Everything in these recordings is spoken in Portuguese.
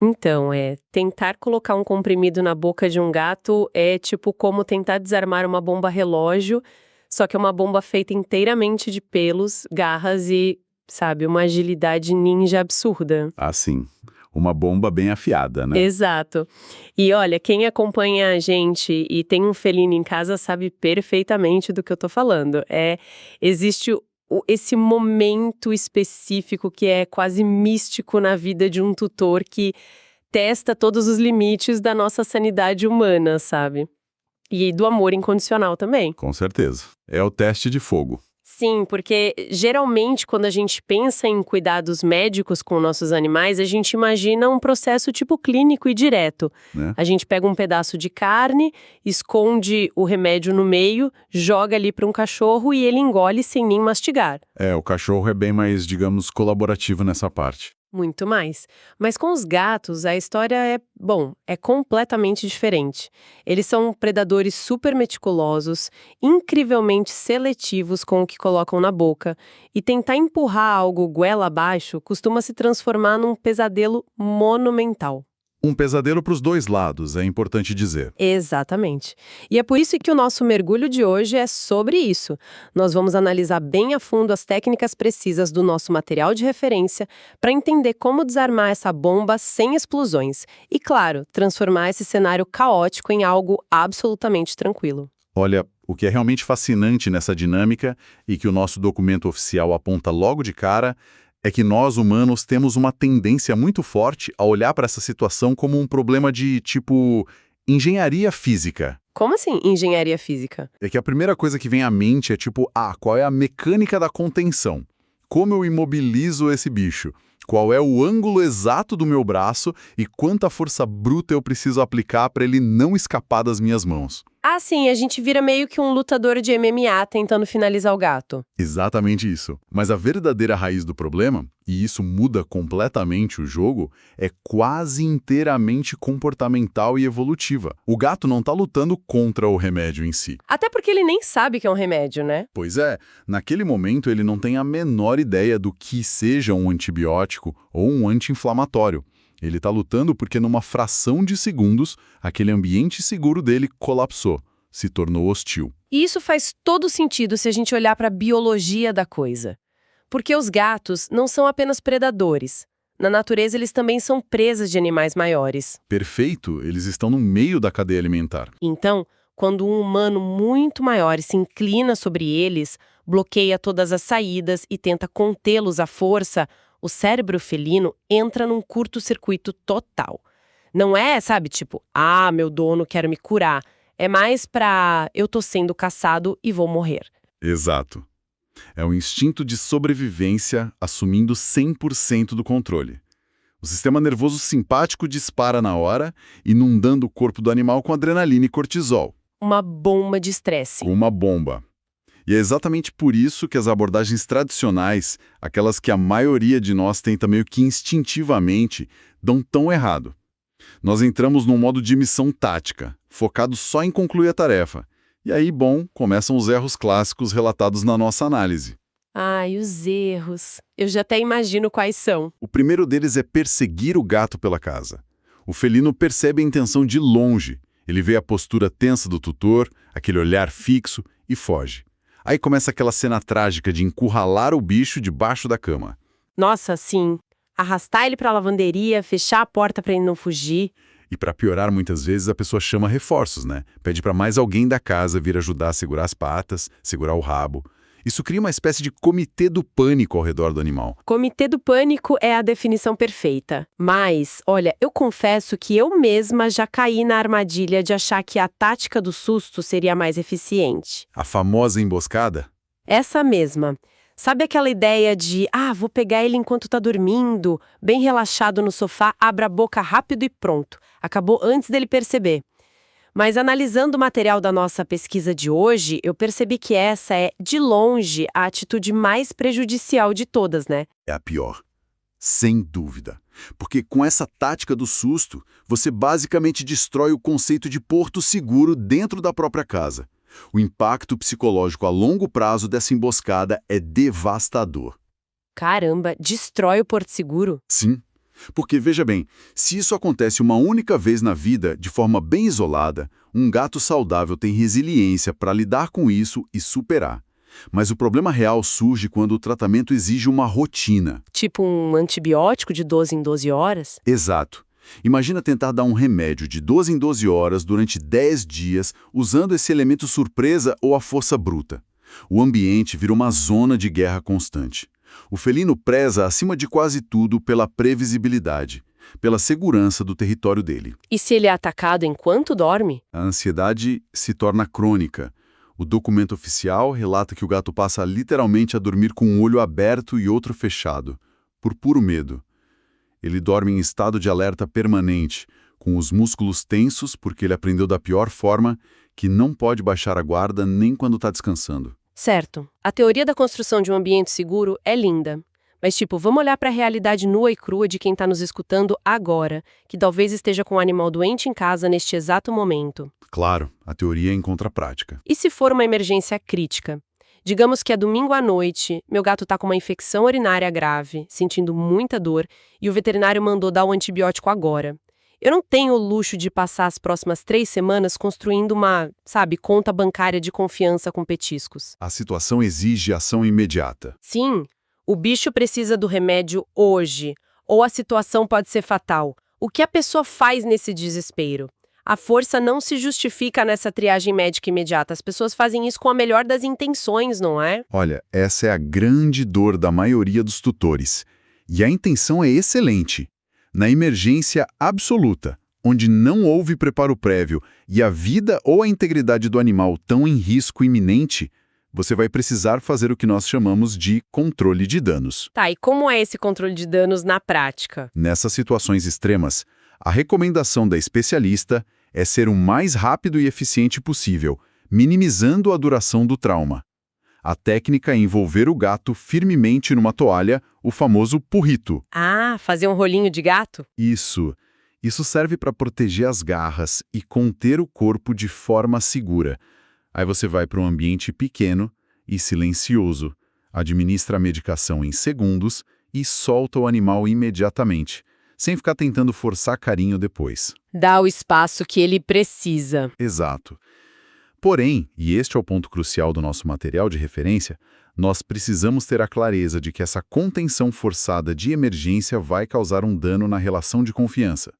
Então, tentar colocar um comprimido na boca de um gato é tipo como tentar desarmar uma bomba relógio, só que é uma bomba feita inteiramente de pelos, garras e, sabe, uma agilidade ninja absurda. Assim, uma bomba bem afiada, né? Exato. E olha, quem acompanha a gente e tem um felino em casa sabe perfeitamente do que eu tô falando. Existe esse momento específico que é quase místico na vida de um tutor que testa todos os limites da nossa sanidade humana, sabe? E do amor incondicional também. Com certeza. É o teste de fogo. Sim, porque geralmente quando a gente pensa em cuidados médicos com nossos animais, a gente imagina um processo tipo clínico e direto. Né? A gente pega um pedaço de carne, esconde o remédio no meio, joga ali para um cachorro e ele engole sem nem mastigar. O cachorro é bem mais, digamos, colaborativo nessa parte. Muito mais. Mas com os gatos, a história é completamente diferente. Eles são predadores super meticulosos, incrivelmente seletivos com o que colocam na boca, e tentar empurrar algo goela abaixo costuma se transformar num pesadelo monumental. Um pesadelo para os dois lados, é importante dizer. Exatamente. E é por isso que o nosso mergulho de hoje é sobre isso. Nós vamos analisar bem a fundo as técnicas precisas do nosso material de referência para entender como desarmar essa bomba sem explosões e, claro, transformar esse cenário caótico em algo absolutamente tranquilo. Olha, o que é realmente fascinante nessa dinâmica e que o nosso documento oficial aponta logo de cara é que nós, humanos, temos uma tendência muito forte a olhar para essa situação como um problema de, tipo, engenharia física. Como assim, engenharia física? É que a primeira coisa que vem à mente é tipo, qual é a mecânica da contenção? Como eu imobilizo esse bicho? Qual é o ângulo exato do meu braço e quanta força bruta eu preciso aplicar para ele não escapar das minhas mãos? Ah, sim, a gente vira meio que um lutador de MMA tentando finalizar o gato. Exatamente isso. Mas a verdadeira raiz do problema, e isso muda completamente o jogo, é quase inteiramente comportamental e evolutiva. O gato não está lutando contra o remédio em si. Até porque ele nem sabe que é um remédio, né? Pois é, naquele momento ele não tem a menor ideia do que seja um antibiótico ou um anti-inflamatório. Ele está lutando porque numa fração de segundos, aquele ambiente seguro dele colapsou, se tornou hostil. E isso faz todo sentido se a gente olhar para a biologia da coisa. Porque os gatos não são apenas predadores. Na natureza, eles também são presas de animais maiores. Perfeito, eles estão no meio da cadeia alimentar. Então, quando um humano muito maior se inclina sobre eles, bloqueia todas as saídas e tenta contê-los à força, o cérebro felino entra num curto-circuito total. Não é, sabe, tipo, meu dono quer me curar. É mais pra eu tô sendo caçado e vou morrer. Exato. É um instinto de sobrevivência assumindo 100% do controle. O sistema nervoso simpático dispara na hora, inundando o corpo do animal com adrenalina e cortisol. Uma bomba de estresse. Com uma bomba. E é exatamente por isso que as abordagens tradicionais, aquelas que a maioria de nós tenta meio que instintivamente, dão tão errado. Nós entramos num modo de missão tática, focado só em concluir a tarefa. E aí, começam os erros clássicos relatados na nossa análise. Ai, os erros. Eu já até imagino quais são. O primeiro deles é perseguir o gato pela casa. O felino percebe a intenção de longe. Ele vê a postura tensa do tutor, aquele olhar fixo e foge. Aí começa aquela cena trágica de encurralar o bicho debaixo da cama. Nossa, sim. Arrastar ele pra lavanderia, fechar a porta pra ele não fugir. E para piorar, muitas vezes a pessoa chama reforços, né? Pede para mais alguém da casa vir ajudar a segurar as patas, segurar o rabo. Isso cria uma espécie de comitê do pânico ao redor do animal. Comitê do pânico é a definição perfeita. Mas, olha, eu confesso que eu mesma já caí na armadilha de achar que a tática do susto seria mais eficiente. A famosa emboscada? Essa mesma. Sabe aquela ideia de, vou pegar ele enquanto tá dormindo, bem relaxado no sofá, abra a boca rápido e pronto. Acabou antes dele perceber. Mas analisando o material da nossa pesquisa de hoje, eu percebi que essa é, de longe, a atitude mais prejudicial de todas, né? É a pior. Sem dúvida. Porque com essa tática do susto, você basicamente destrói o conceito de porto seguro dentro da própria casa. O impacto psicológico a longo prazo dessa emboscada é devastador. Caramba, destrói o porto seguro? Sim. Porque, veja bem, se isso acontece uma única vez na vida, de forma bem isolada, um gato saudável tem resiliência para lidar com isso e superar. Mas o problema real surge quando o tratamento exige uma rotina. Tipo um antibiótico de 12 em 12 horas? Exato. Imagina tentar dar um remédio de 12 em 12 horas durante 10 dias usando esse elemento surpresa ou a força bruta. O ambiente vira uma zona de guerra constante. O felino preza, acima de quase tudo, pela previsibilidade, pela segurança do território dele. E se ele é atacado enquanto dorme? A ansiedade se torna crônica. O documento oficial relata que o gato passa literalmente a dormir com um olho aberto e outro fechado, por puro medo. Ele dorme em estado de alerta permanente, com os músculos tensos porque ele aprendeu da pior forma que não pode baixar a guarda nem quando está descansando. Certo. A teoria da construção de um ambiente seguro é linda. Mas, vamos olhar para a realidade nua e crua de quem está nos escutando agora, que talvez esteja com um animal doente em casa neste exato momento. Claro, a teoria encontra a prática. E se for uma emergência crítica? Digamos que é domingo à noite, meu gato está com uma infecção urinária grave, sentindo muita dor, e o veterinário mandou dar o antibiótico agora. Eu não tenho o luxo de passar as próximas 3 semanas construindo uma, conta bancária de confiança com petiscos. A situação exige ação imediata. Sim, o bicho precisa do remédio hoje, ou a situação pode ser fatal. O que a pessoa faz nesse desespero? A força não se justifica nessa triagem médica imediata. As pessoas fazem isso com a melhor das intenções, não é? Olha, essa é a grande dor da maioria dos tutores. E a intenção é excelente. Na emergência absoluta, onde não houve preparo prévio e a vida ou a integridade do animal estão em risco iminente, você vai precisar fazer o que nós chamamos de controle de danos. Tá, e como é esse controle de danos na prática? Nessas situações extremas, a recomendação da especialista é ser o mais rápido e eficiente possível, minimizando a duração do trauma. A técnica é envolver o gato firmemente numa toalha, o famoso purrito. Ah, fazer um rolinho de gato? Isso. Isso serve para proteger as garras e conter o corpo de forma segura. Aí você vai para um ambiente pequeno e silencioso, administra a medicação em segundos e solta o animal imediatamente, sem ficar tentando forçar carinho depois. Dá o espaço que ele precisa. Exato. Porém, e este é o ponto crucial do nosso material de referência, nós precisamos ter a clareza de que essa contenção forçada de emergência vai causar um dano na relação de confiança.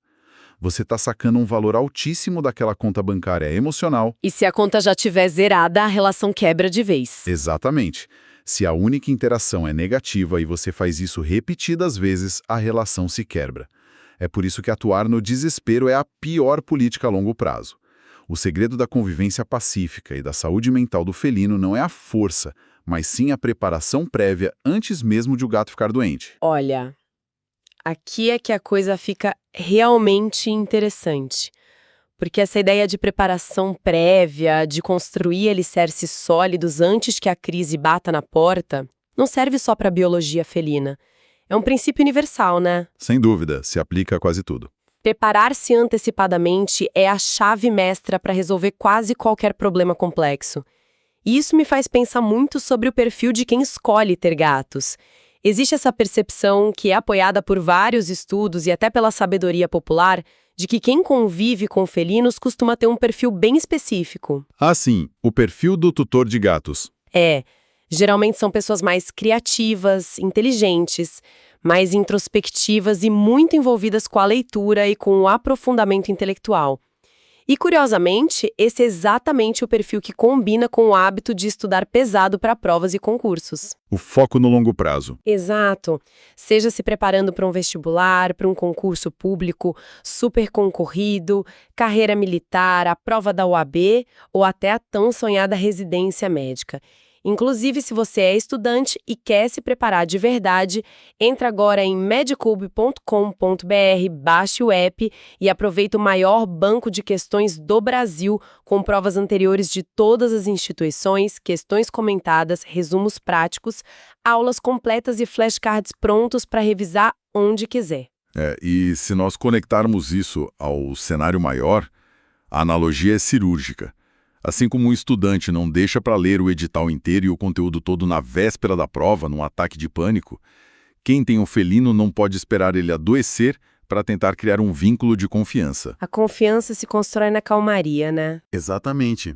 Você está sacando um valor altíssimo daquela conta bancária emocional. E se a conta já estiver zerada, a relação quebra de vez. Exatamente. Se a única interação é negativa e você faz isso repetidas vezes, a relação se quebra. É por isso que atuar no desespero é a pior política a longo prazo. O segredo da convivência pacífica e da saúde mental do felino não é a força, mas sim a preparação prévia antes mesmo de o gato ficar doente. Olha, aqui é que a coisa fica realmente interessante. Porque essa ideia de preparação prévia, de construir alicerces sólidos antes que a crise bata na porta, não serve só para a biologia felina. É um princípio universal, né? Sem dúvida, se aplica a quase tudo. Preparar-se antecipadamente é a chave mestra para resolver quase qualquer problema complexo. E isso me faz pensar muito sobre o perfil de quem escolhe ter gatos. Existe essa percepção, que é apoiada por vários estudos e até pela sabedoria popular, de que quem convive com felinos costuma ter um perfil bem específico. Ah, sim, o perfil do tutor de gatos. Geralmente são pessoas mais criativas, inteligentes, mais introspectivas e muito envolvidas com a leitura e com o aprofundamento intelectual. E, curiosamente, esse é exatamente o perfil que combina com o hábito de estudar pesado para provas e concursos. O foco no longo prazo. Exato. Seja se preparando para um vestibular, para um concurso público super concorrido, carreira militar, a prova da OAB ou até a tão sonhada residência médica. Inclusive, se você é estudante e quer se preparar de verdade, entra agora em medicube.com.br, baixe o app e aproveita o maior banco de questões do Brasil, com provas anteriores de todas as instituições, questões comentadas, resumos práticos, aulas completas e flashcards prontos para revisar onde quiser. E se nós conectarmos isso ao cenário maior, a analogia é cirúrgica. Assim como um estudante não deixa para ler o edital inteiro e o conteúdo todo na véspera da prova, num ataque de pânico, Quem tem um felino não pode esperar ele adoecer para tentar criar um vínculo de confiança. A confiança se constrói na calmaria, né? Exatamente.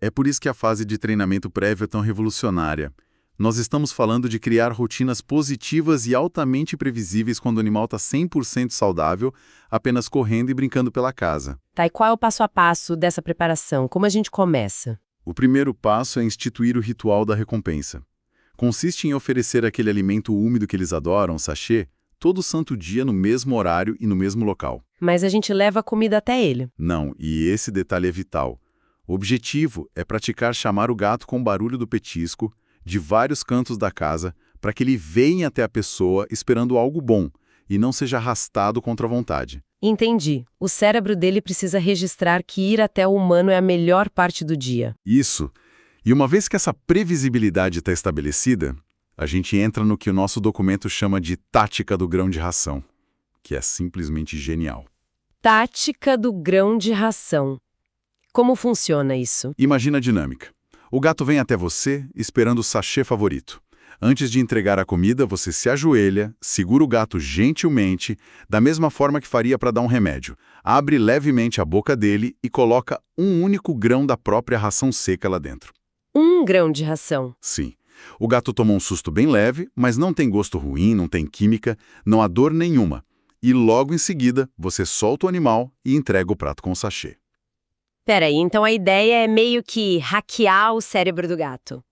É por isso que a fase de treinamento prévio é tão revolucionária. Nós estamos falando de criar rotinas positivas e altamente previsíveis quando o animal está 100% saudável, apenas correndo e brincando pela casa. Tá, e qual é o passo a passo dessa preparação? Como a gente começa? O primeiro passo é instituir o ritual da recompensa. Consiste em oferecer aquele alimento úmido que eles adoram, sachê, todo santo dia no mesmo horário e no mesmo local. Mas a gente leva a comida até ele. Não, e esse detalhe é vital. O objetivo é praticar chamar o gato com o barulho do petisco de vários cantos da casa para que ele venha até a pessoa esperando algo bom e não seja arrastado contra a vontade. Entendi. O cérebro dele precisa registrar que ir até o humano é a melhor parte do dia. Isso. E uma vez que essa previsibilidade está estabelecida, a gente entra no que o nosso documento chama de tática do grão de ração, que é simplesmente genial. Tática do grão de ração. Como funciona isso? Imagina a dinâmica. O gato vem até você esperando o sachê favorito. Antes de entregar a comida, você se ajoelha, segura o gato gentilmente, da mesma forma que faria para dar um remédio. Abre levemente a boca dele e coloca um único grão da própria ração seca lá dentro. Um grão de ração. Sim. O gato toma um susto bem leve, mas não tem gosto ruim, não tem química, não há dor nenhuma. E logo em seguida, você solta o animal e entrega o prato com o sachê. Peraí, então a ideia é meio que hackear o cérebro do gato.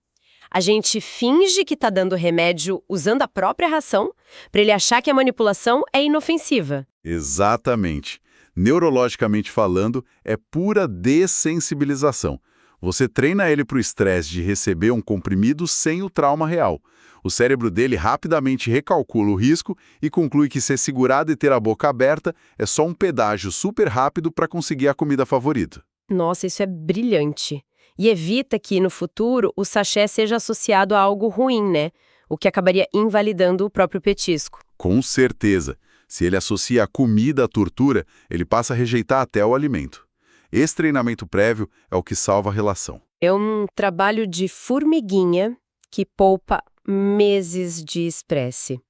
A gente finge que tá dando remédio usando a própria ração para ele achar que a manipulação é inofensiva. Exatamente. Neurologicamente falando, é pura dessensibilização. Você treina ele para o estresse de receber um comprimido sem o trauma real. O cérebro dele rapidamente recalcula o risco e conclui que ser segurado e ter a boca aberta é só um pedágio super rápido para conseguir a comida favorita. Nossa, isso é brilhante. E evita que, no futuro, o sachê seja associado a algo ruim, né? O que acabaria invalidando o próprio petisco. Com certeza. Se ele associa a comida à tortura, ele passa a rejeitar até o alimento. Esse treinamento prévio é o que salva a relação. É um trabalho de formiguinha que poupa meses de estresse.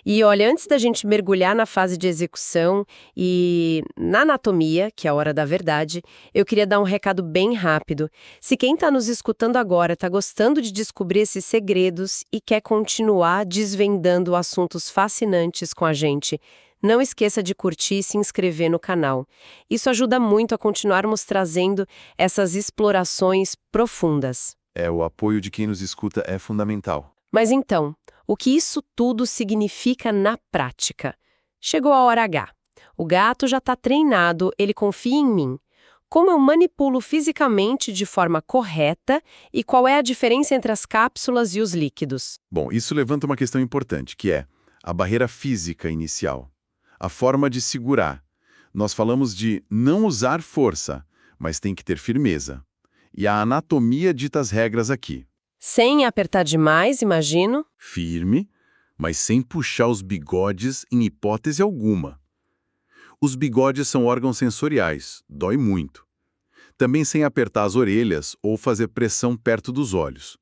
E olha, antes da gente mergulhar na fase de execução e na anatomia, que é a hora da verdade, eu queria dar um recado bem rápido. Se quem está nos escutando agora está gostando de descobrir esses segredos e quer continuar desvendando assuntos fascinantes com a gente, não esqueça de curtir e se inscrever no canal. Isso ajuda muito a continuarmos trazendo essas explorações profundas. O apoio de quem nos escuta é fundamental. Mas então, o que isso tudo significa na prática? Chegou a hora H. O gato já está treinado, ele confia em mim. Como eu manipulo fisicamente de forma correta e qual é a diferença entre as cápsulas e os líquidos? Bom, isso levanta uma questão importante, que é a barreira física inicial. A forma de segurar. Nós falamos de não usar força, mas tem que ter firmeza. E a anatomia dita as regras aqui. Sem apertar demais, imagino. Firme, mas sem puxar os bigodes em hipótese alguma. Os bigodes são órgãos sensoriais, dói muito. Também sem apertar as orelhas ou fazer pressão perto dos olhos.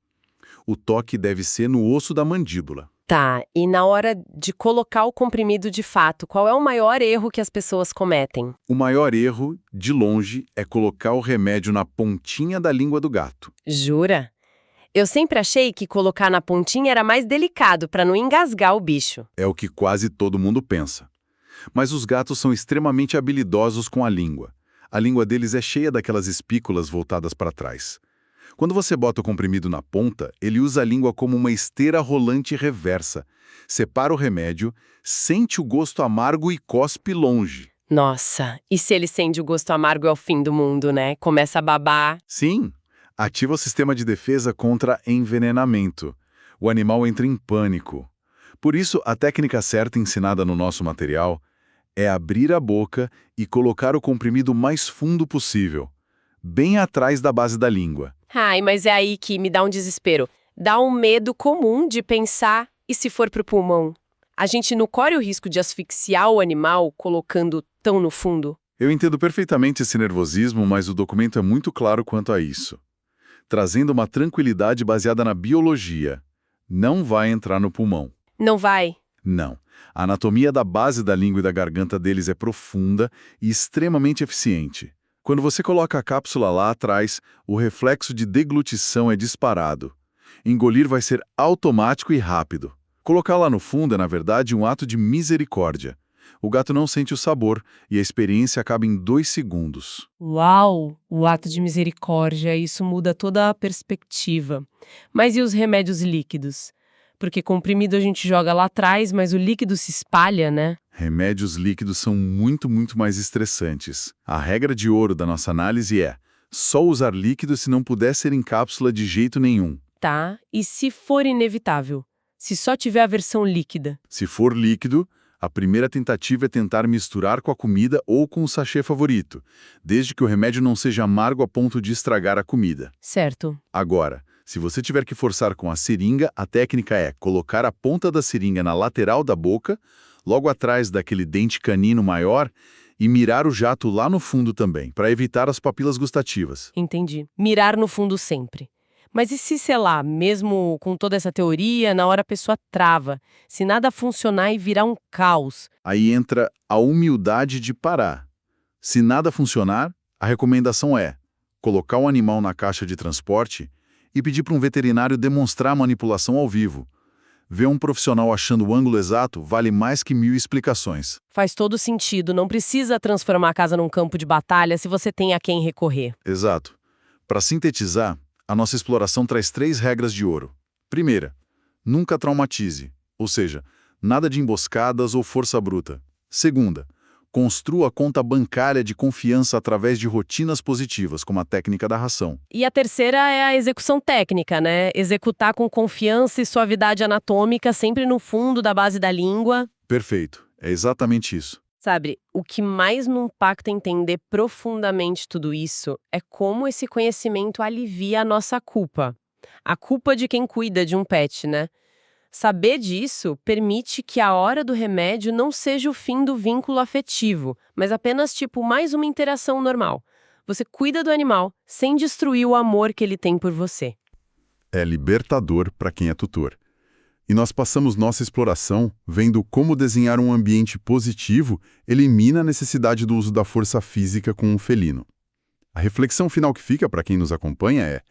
O toque deve ser no osso da mandíbula. Tá, e na hora de colocar o comprimido de fato, qual é o maior erro que as pessoas cometem? O maior erro, de longe, é colocar o remédio na pontinha da língua do gato. Jura? Eu sempre achei que colocar na pontinha era mais delicado para não engasgar o bicho. É o que quase todo mundo pensa. Mas os gatos são extremamente habilidosos com a língua. A língua deles é cheia daquelas espículas voltadas para trás. Quando você bota o comprimido na ponta, ele usa a língua como uma esteira rolante reversa. Separa o remédio, sente o gosto amargo e cospe longe. Nossa, e se ele sente o gosto amargo é o fim do mundo, né? Começa a babar. Sim, ativa o sistema de defesa contra envenenamento. O animal entra em pânico. Por isso, a técnica certa ensinada no nosso material é abrir a boca e colocar o comprimido mais fundo possível, bem atrás da base da língua. Ai, mas é aí que me dá um desespero. Dá um medo comum de pensar, e se for pro pulmão? A gente não corre o risco de asfixiar o animal colocando tão no fundo? Eu entendo perfeitamente esse nervosismo, mas o documento é muito claro quanto a isso. Trazendo uma tranquilidade baseada na biologia. Não vai entrar no pulmão. Não vai. Não. A anatomia da base da língua e da garganta deles é profunda e extremamente eficiente. Quando você coloca a cápsula lá atrás, o reflexo de deglutição é disparado. Engolir vai ser automático e rápido. Colocar lá no fundo é, na verdade, um ato de misericórdia. O gato não sente o sabor e a experiência acaba em 2 segundos. Uau! O ato de misericórdia, isso muda toda a perspectiva. Mas e os remédios líquidos? Porque comprimido a gente joga lá atrás, mas o líquido se espalha, né? Remédios líquidos são muito mais estressantes. A regra de ouro da nossa análise é só usar líquido se não puder ser em cápsula de jeito nenhum. Tá, e se for inevitável? Se só tiver a versão líquida? Se for líquido, a primeira tentativa é tentar misturar com a comida ou com o sachê favorito, desde que o remédio não seja amargo a ponto de estragar a comida. Certo. Agora, se você tiver que forçar com a seringa, a técnica é colocar a ponta da seringa na lateral da boca, logo atrás daquele dente canino maior, e mirar o jato lá no fundo também, para evitar as papilas gustativas. Entendi. Mirar no fundo sempre. Mas e se, sei lá, mesmo com toda essa teoria, na hora a pessoa trava, se nada funcionar e virar um caos? Aí entra a humildade de parar. Se nada funcionar, a recomendação é colocar o animal na caixa de transporte e pedir para um veterinário demonstrar a manipulação ao vivo. Ver um profissional achando o ângulo exato vale mais que 1000 explicações. Faz todo sentido, não precisa transformar a casa num campo de batalha se você tem a quem recorrer. Exato. Para sintetizar, a nossa exploração traz 3 regras de ouro. Primeira, nunca traumatize, ou seja, nada de emboscadas ou força bruta. Segunda, construa conta bancária de confiança através de rotinas positivas, como a técnica da ração. E a terceira é a execução técnica, né? Executar com confiança e suavidade anatômica, sempre no fundo da base da língua. Perfeito, é exatamente isso. Sabe, o que mais me impacta entender profundamente tudo isso é como esse conhecimento alivia a nossa culpa. A culpa de quem cuida de um pet, né? Saber disso permite que a hora do remédio não seja o fim do vínculo afetivo, mas apenas tipo mais uma interação normal. Você cuida do animal sem destruir o amor que ele tem por você. É libertador para quem é tutor. E nós passamos nossa exploração vendo como desenhar um ambiente positivo elimina a necessidade do uso da força física com um felino. A reflexão final que fica para quem nos acompanha é: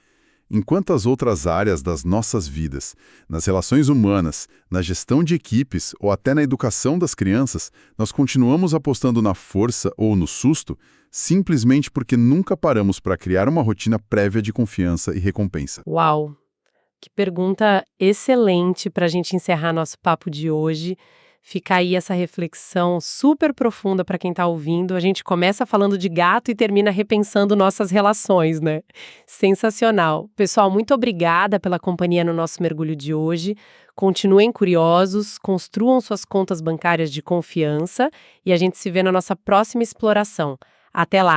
em quantas outras áreas das nossas vidas, nas relações humanas, na gestão de equipes ou até na educação das crianças, nós continuamos apostando na força ou no susto simplesmente porque nunca paramos para criar uma rotina prévia de confiança e recompensa? Uau! Que pergunta excelente para a gente encerrar nosso papo de hoje. Fica aí essa reflexão super profunda para quem está ouvindo. A gente começa falando de gato e termina repensando nossas relações, né? Sensacional. Pessoal, muito obrigada pela companhia no nosso mergulho de hoje. Continuem curiosos, construam suas contas bancárias de confiança e a gente se vê na nossa próxima exploração. Até lá!